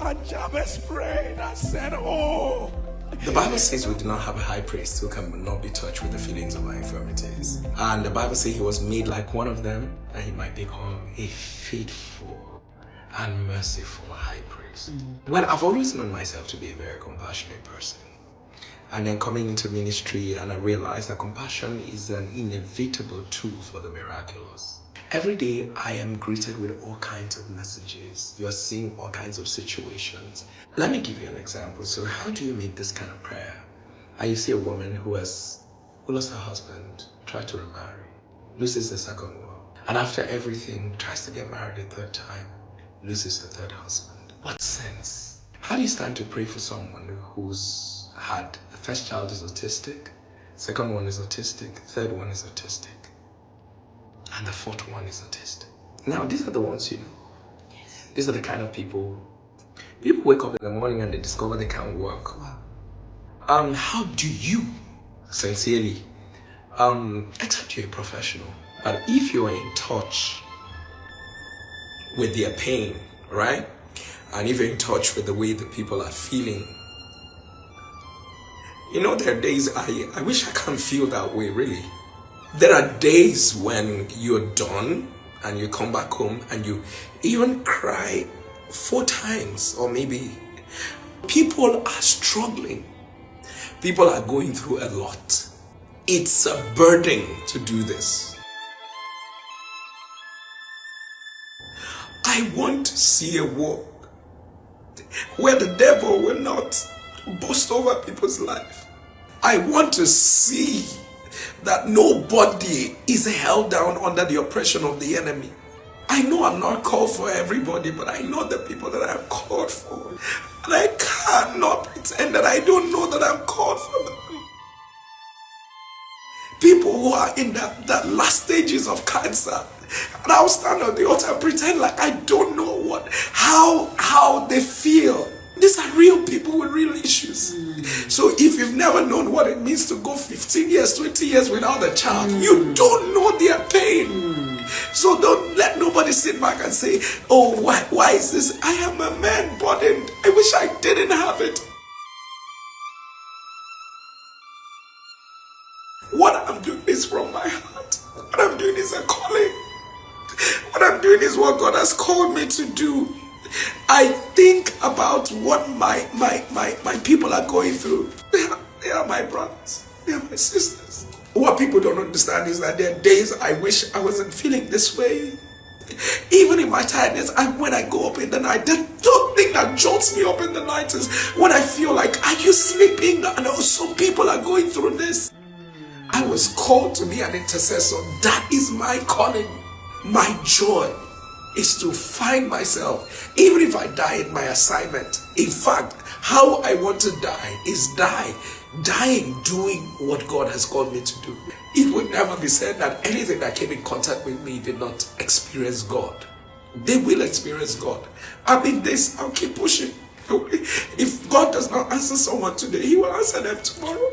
And Jabez prayed and said, oh. The Bible says we do not have a high priest who can not be touched with the feelings of our infirmities. And the Bible says he was made like one of them, and he might become a faithful and merciful high priest. Well, I've always known myself to be a very compassionate person. And then coming into ministry, and I realized that compassion is an inevitable tool for the miraculous. Every day I am greeted with all kinds of messages. You are seeing all kinds of situations. Let me give you an example. So how do you make this kind of prayer? You see a woman who lost her husband, tried to remarry, loses the second one, and after everything tries to get married a third time, loses the third husband. What sense? How do you stand to pray for someone who's had the first child is autistic, second one is autistic, third one is autistic, and the fourth one is autistic? Now, these are the ones you know. Yes. These are the kind of people wake up in the morning and they discover they can't work. Wow. How do you, sincerely, except you're a professional, but if you're in touch with their pain, right? And if you're in touch with the way the people are feeling, you know, there are days I wish I can't feel that way, really. There are days when you're done and you come back home and you even cry 4 times, or maybe. People are struggling. People are going through a lot. It's a burden to do this. I want to see a world where the devil will not boast over people's life. I want to see that nobody is held down under the oppression of the enemy. I know I'm not called for everybody, but I know the people that I'm called for. And I cannot pretend that I don't know that I'm called for them. People who are in that last stages of cancer, and I'll stand on the altar and pretend like I don't know how they feel. These are real people with real issues. So if you've never known what it means to go 15 years, 20 years without a child, you don't know their pain. So don't let nobody sit back and say, oh, why is this? I am a man burdened. I wish I didn't have it. What I'm doing is from my heart. What I'm doing is a calling. What I'm doing is what God has called me to do. I think about what my people are going through. They are my brothers. They are my sisters. What people don't understand is that there are days I wish I wasn't feeling this way. Even in my tiredness, when I go up in the night, the thing that jolts me up in the night is when I feel like, are you sleeping? And also people are going through this. I was called to be an intercessor. That is my calling. My joy is to find myself, even if I die in my assignment. In fact, how I want to die is dying doing what God has called me to do. It would never be said that anything that came in contact with me did not experience God. They will experience God. I mean this, I'll keep pushing. If God does not answer someone today, He will answer them tomorrow.